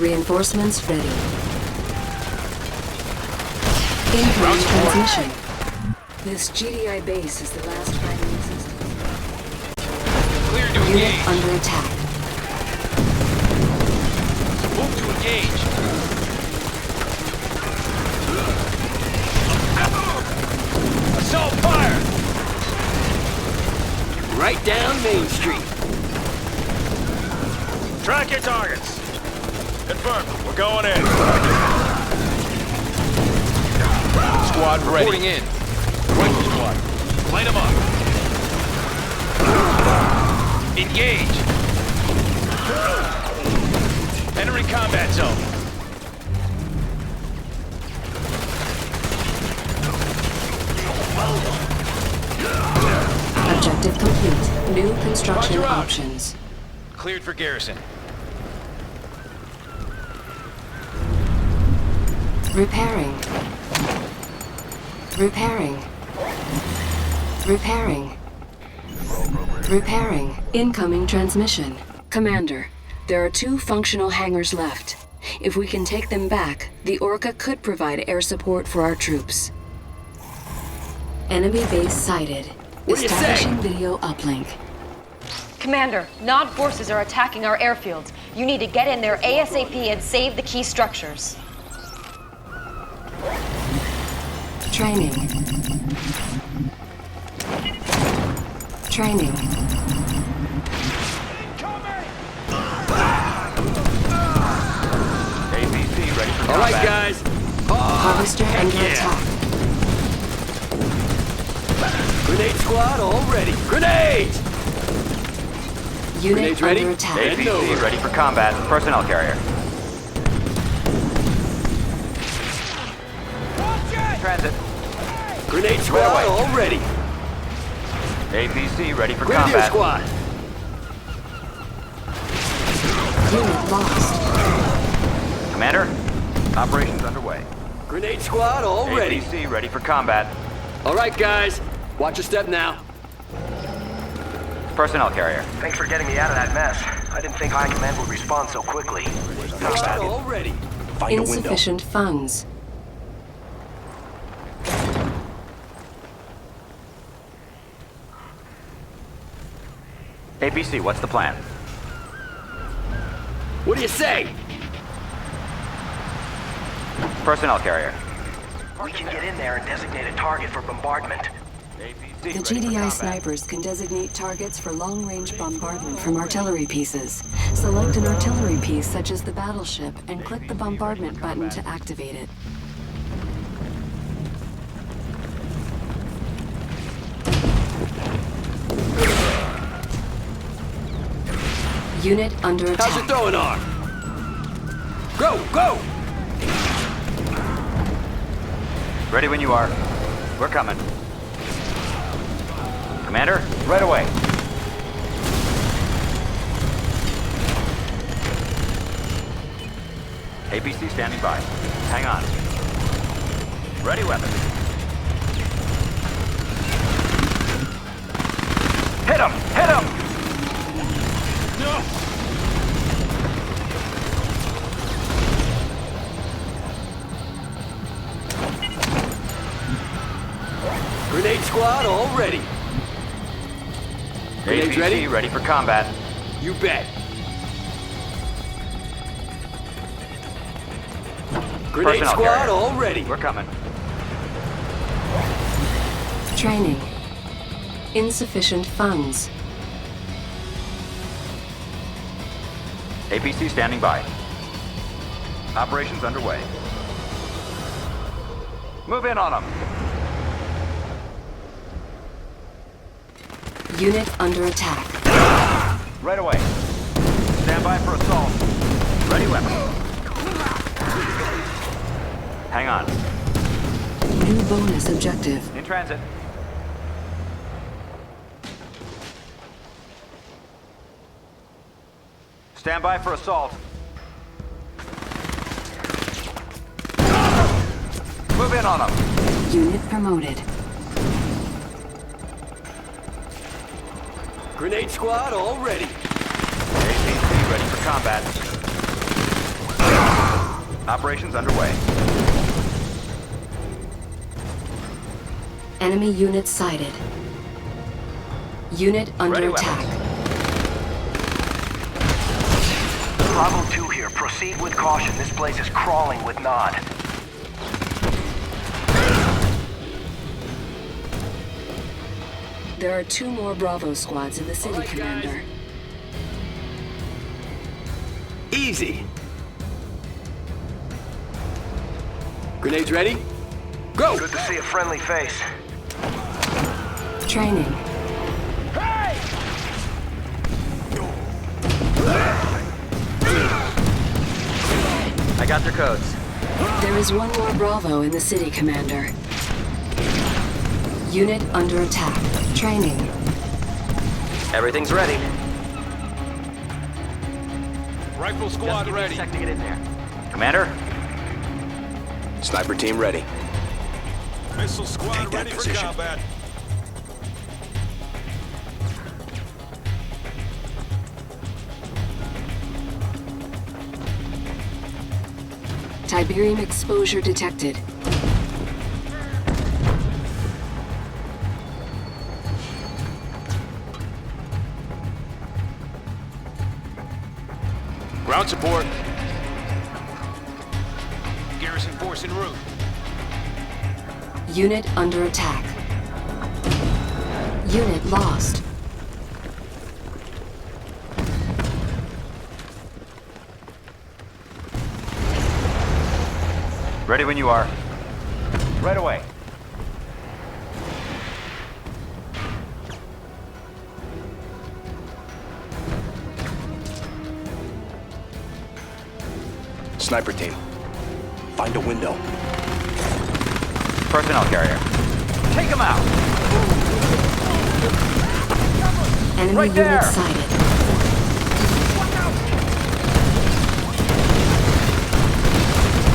Reinforcements ready. Incoming transmission. This GDI base is the last fighting existence. Clear to Unit engage. under attack. Move to engage. Assault fire! Right down Main Street. Track your targets. Confirmed. We're going in. Squad ready. Reporting in. Rifle squad. Light them up. Engage. Entering combat zone. Objective complete. New construction Roger, options. Cleared for garrison. Repairing. Repairing. Repairing. Repairing. Incoming transmission. Commander, there are 2 functional hangars left. If we can take them back, the Orca could provide air support for our troops. Enemy base sighted. What do you say? Establishing video uplink. Commander, Nod forces are attacking our airfields. You need to get in there ASAP and save the key structures. Training. Training. ABC ready for All right, combat. guys. Harvester under yeah. attack. Grenade squad all ready. Grenades! Unit Grenades ready? under attack. Heading over. ready for combat. Personnel carrier. Transit. Grenade squad away. all ready. APC ready for Grenadier combat. squad. Unit lost. Commander, operations underway. Grenade squad all ready. APC ready for combat. All right, guys. Watch your step now. Personnel carrier. Thanks for getting me out of that mess. I didn't think High Command would respond so quickly. Squad all ready. Find Insufficient funds. APC, what's the plan? What do you say? Personnel carrier. We can get in there and designate a target for bombardment. APC The ready for GDI combat. snipers can designate targets for long-range bombardment from artillery pieces. Select an artillery piece such as the battleship and click the bombardment button to activate it. Unit under attack. How's your throwing arm? Go, go! Ready when you are. We're coming. Commander, right away. APC standing by. Hang on. Ready weapon. Hit him! Hit him! Grenade squad all ready. Grenades APC ready? ready for combat. You bet. Grenade Personnel squad carrier. all ready. We're coming. Training. Insufficient funds. APC standing by. Operations underway. Move in on them. Unit under attack. Right away. Stand by for assault. Ready weapon. Hang on. New bonus objective. In transit. Stand by for assault. Move in on them. Unit promoted. Grenade squad all ready. APC ready for combat. Operations underway. Enemy unit sighted. Unit under Ready attack. Bravo 2 here. Proceed with caution. This place is crawling with Nod. There are 2 more Bravo squads in the city, right, Commander. Easy. Grenades ready? Go! Good to see a friendly face. Training. I got their codes. There is 1 more Bravo in the city, Commander. Unit under attack. Training. Everything's ready. Rifle squad ready. To get in there. Commander? Sniper team ready. Missile squad ready for combat. Tiberium exposure detected. Ground support. Garrison force en route. Unit under attack. Unit lost. Ready when you are. Right away. Sniper team. Find a window. Personnel carrier. Take him out! Enemy Right there! unit sighted.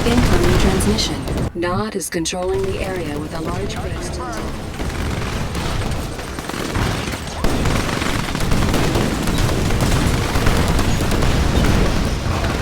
Incoming transmission. Nod is controlling the area with a large base.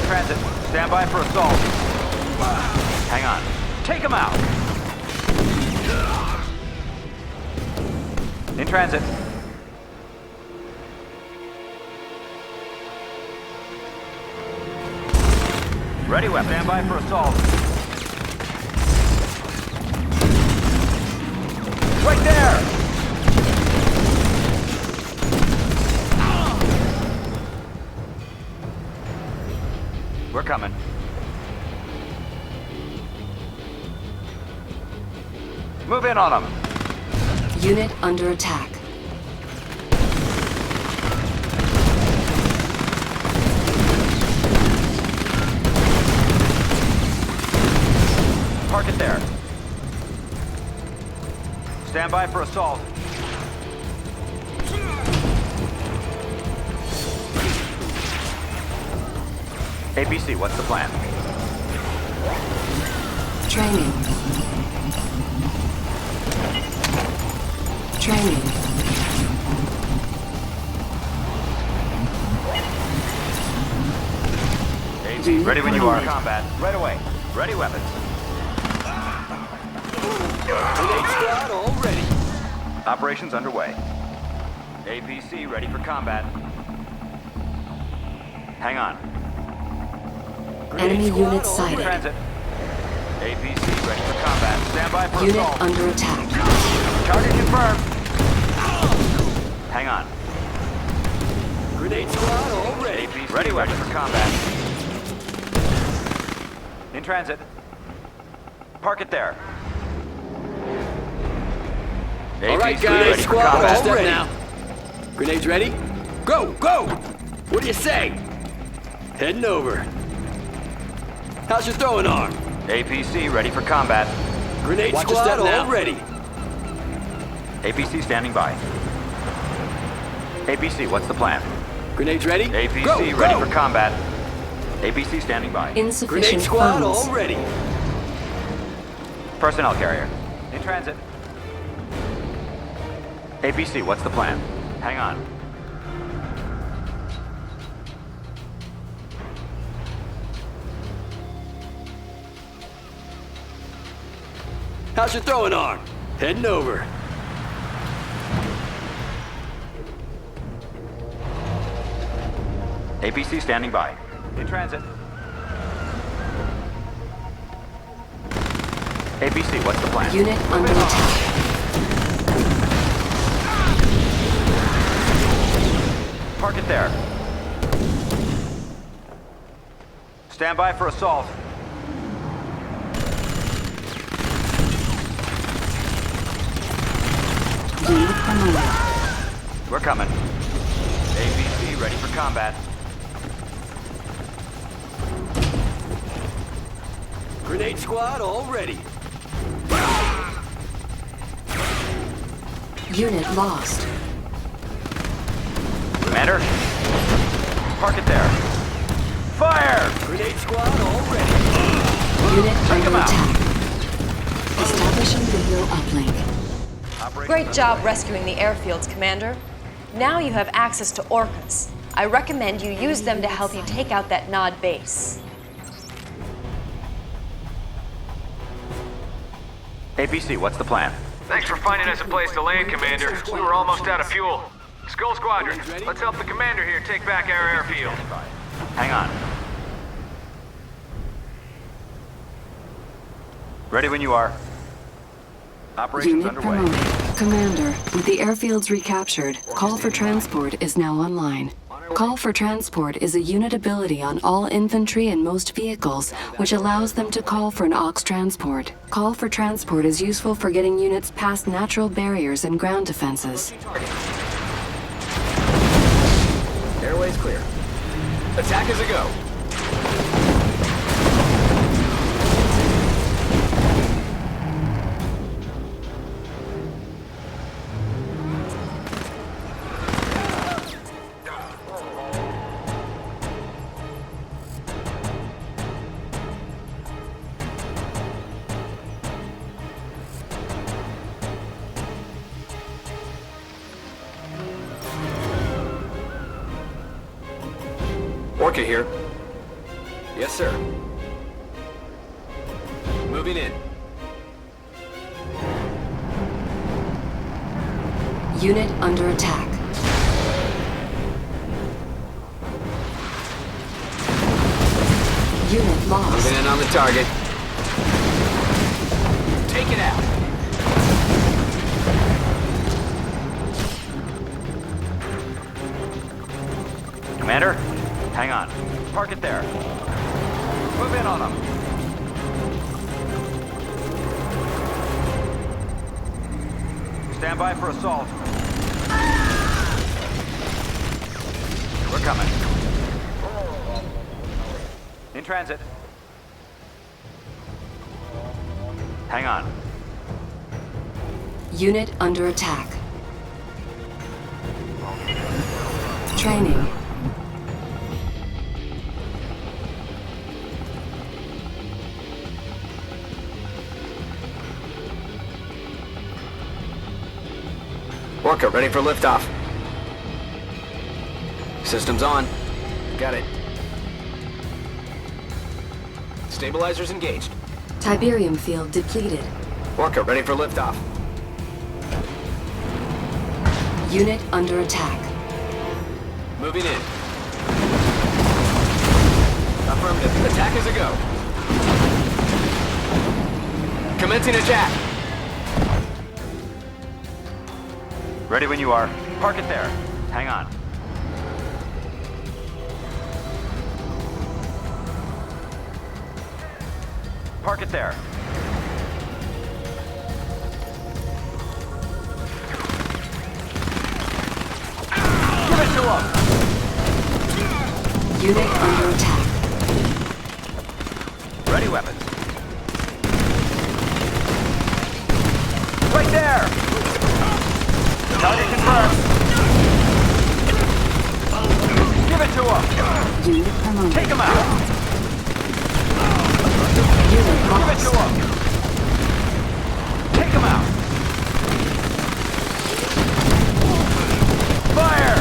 Transit. Stand by for assault. Hang on. Take him out! In transit. Ready weapon. Stand by for assault. Right there! We're coming. Move in on them. Unit under attack. Park it there. Stand by for assault. APC, what's the plan? Training. Training. APC, ready when you are. Combat. Right away. Ready weapons. Grenade squad all ready. Operations underway. APC ready for combat. Hang on. Enemy unit In sighted. transit. APC ready for combat. Stand by for Unit assault. under attack. Target confirmed. Hang on. Grenade squad all ready. APC ready weapons for combat. In transit. Park it there. All right, APC guys. ready for Squad all combat. ready. Now. Grenades ready? Go, go! What do you say? Heading over. How's your throwing arm? APC ready for combat. Grenade Watch your squad step now. all ready. APC standing by. APC, what's the plan? Grenades ready? APC go, ready go! for combat. APC standing by. Insufficient Grenade squad funds. all ready. Personnel carrier. In transit. APC, what's the plan? Hang on. How's your throwing arm? Heading over. APC standing by. In transit. APC, what's the plan? Unit under attack. Park it there. Stand by for assault. Unit promoted. We're coming. APC ready for combat. Grenade squad all ready. Unit lost. Commander, park it there. Fire! Grenade squad all ready. Unit Take 'em under out. attack. Establishing video uplink. Great job rescuing the airfields, Commander. Now you have access to orcas. I recommend you use them to help you take out that Nod base. APC, what's the plan? Thanks for finding us a place to land, Commander. We were almost out of fuel. Skull Squadron, let's help the Commander here take back our airfield. Hang on. Ready when you are. Operations Unit underway. promoted. Commander, with the airfields recaptured, Call for Transport is now online. Call for Transport is a unit ability on all infantry and most vehicles, which allows them to call for an aux transport. Call for Transport is useful for getting units past natural barriers and ground defenses. Airway's clear. Attack is a go. Orca here. Yes, sir. Moving in. Unit under attack. Unit lost. Moving in on the target. Take it out. Commander, hang on. Park it there. Move in on them. Stand by for assault. We're coming. In transit. Hang on. Unit under attack. Training. Orca, ready for liftoff. Systems on. Got it. Stabilizers engaged. Tiberium field depleted. Orca, ready for liftoff. Unit under attack. Moving in. Affirmative. Attack is a go. Commencing attack. Ready when you are. Park it there. Hang on. Park it there. Give it to him! Unit under attack. Ready weapons. Right there! Target confirmed. Give it to him! Unit promoted. Take him out! Unit Give it to lost. him! Take him out! Fire!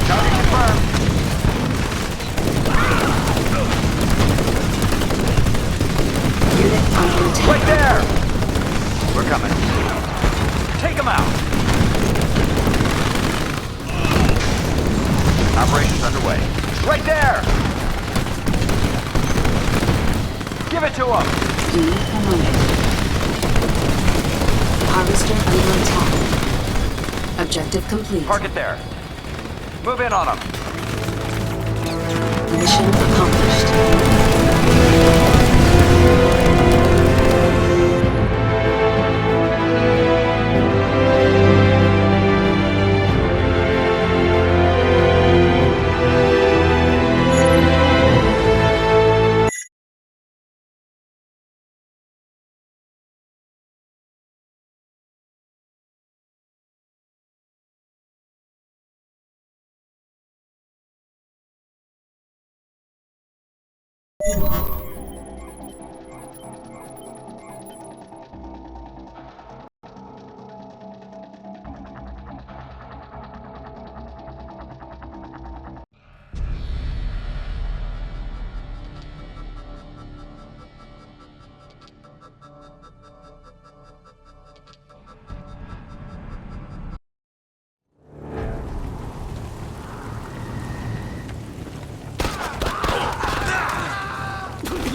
Target confirmed. Operation's underway. Right there! Give it to him! Unit promoted. Harvester under attack. Objective complete. Park it there. Move in on him. Mission accomplished.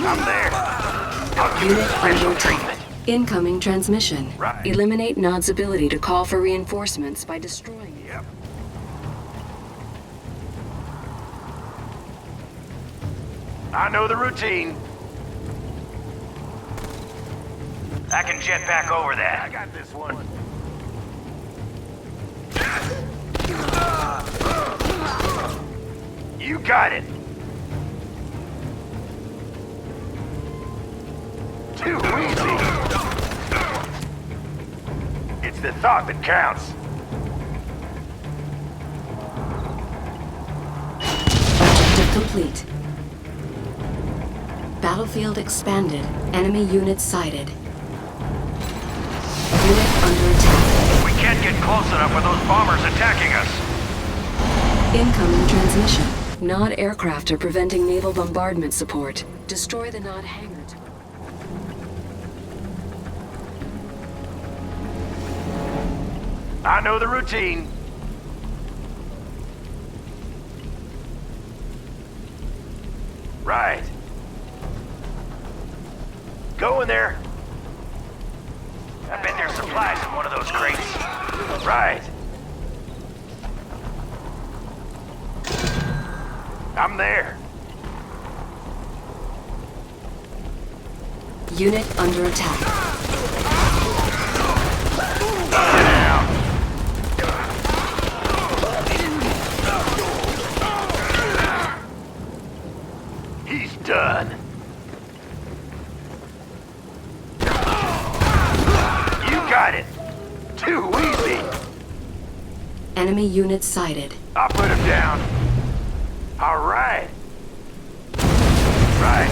I'm there. I'll give Unit you special under attack. treatment. Incoming transmission. Right. Eliminate Nod's ability to call for reinforcements by destroying it. Yep. I know the routine. I can jet back over that. I got this one. You got it. Too easy. It's the thought that counts. Objective complete. Battlefield expanded. Enemy units sighted. Unit under attack. We can't get close enough with those bombers attacking us. Incoming transmission. Nod aircraft are preventing naval bombardment support. Destroy the Nod hangar. I know the routine. Right. Go in there. I bet there's supplies in one of those crates. Right. I'm there. Unit under attack. Get down. He's done. You got it. Too easy. Enemy units sighted. I'll put him down. All right. Right.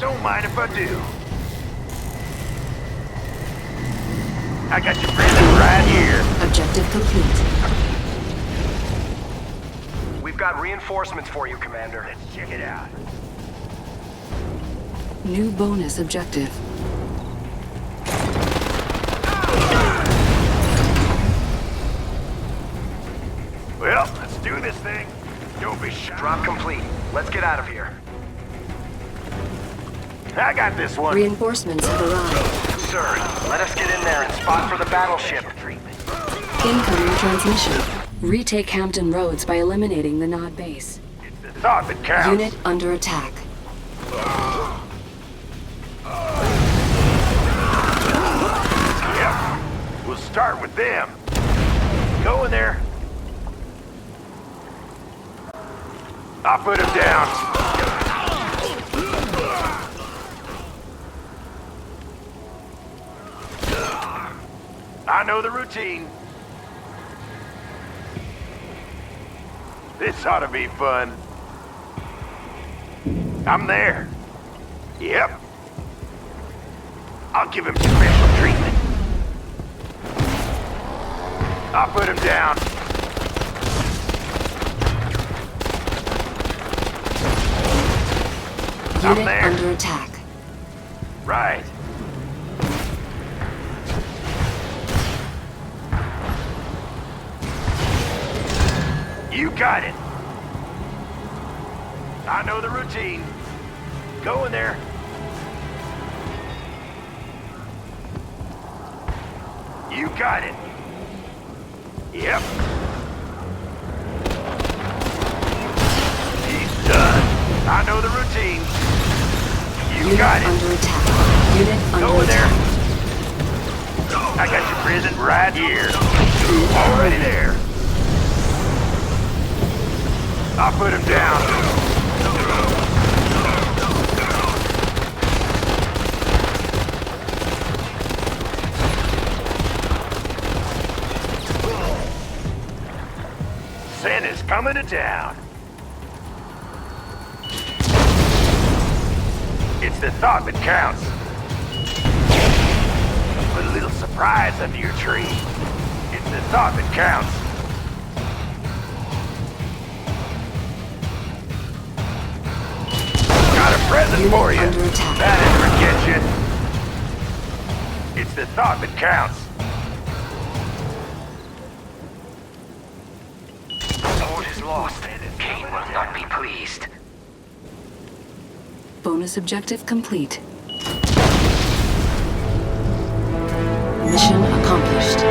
Don't mind if I do. I got your friend right here. Objective complete. We've got reinforcements for you, Commander. Let's check it out. New bonus objective. Well, let's do this thing. Don't be shy. Drop complete. Let's get out of here. I got this one. Reinforcements have arrived. Sir, let us get in there and spot for the battleship. Incoming transmission. Retake Hampton Roads by eliminating the Nod base. It's the thought that counts. Unit under attack. Yep. We'll start with them. Go in there. I'll put him down. I know the routine. This ought to be fun. I'm there. Yep. I'll give him special treatment. I'll put him down. I'm Unit there. under attack. Right. got it. I know the routine. Go in there. You got it. Yep. He's done. I know the routine. You Unit got it. under attack. Unit Go under in there. attack. I got your prison right here. Already there. I'll put him down. Sin is coming to town. It's the thought that counts. Put a little surprise under your tree. It's the thought that counts. Got a present for you. Under attack. That'll forget you. It's the thought that counts. Fort is lost. Kane will not be pleased. Bonus objective complete. Mission accomplished.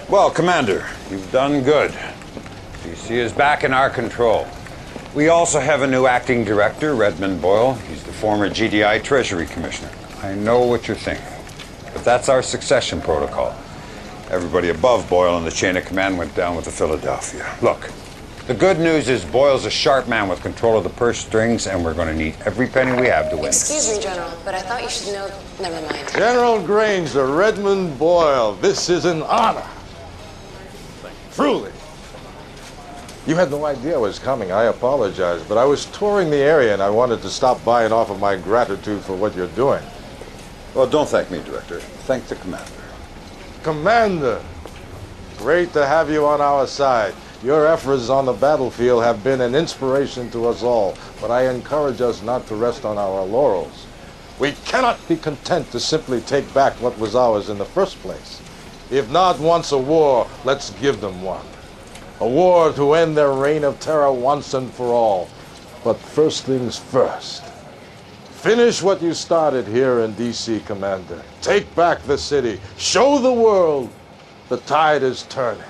Well, Commander, you've done good. DC is back in our control. We also have a new acting director, Redmond Boyle. He's the former GDI Treasury Commissioner. I know what you're thinking, but that's our succession protocol. Everybody above Boyle in the chain of command went down with the Philadelphia. Look, the good news is Boyle's a sharp man with control of the purse strings, and we're going to need every penny we have to win. Excuse me, General, but I thought you should know... Never mind. General Granger, Redmond Boyle, this is an honor. Truly. You had no idea I was coming. I apologize, but I was touring the area and I wanted to stop by and offer my gratitude for what you're doing. Well, don't thank me, Director. Thank the Commander. Commander, great to have you on our side. Your efforts on the battlefield have been an inspiration to us all, but I encourage us not to rest on our laurels. We cannot be content to simply take back what was ours in the first place. If not once a war, let's give them one. A war to end their reign of terror once and for all. But first things first. Finish what you started here in D.C., Commander. Take back the city. Show the world the tide is turning.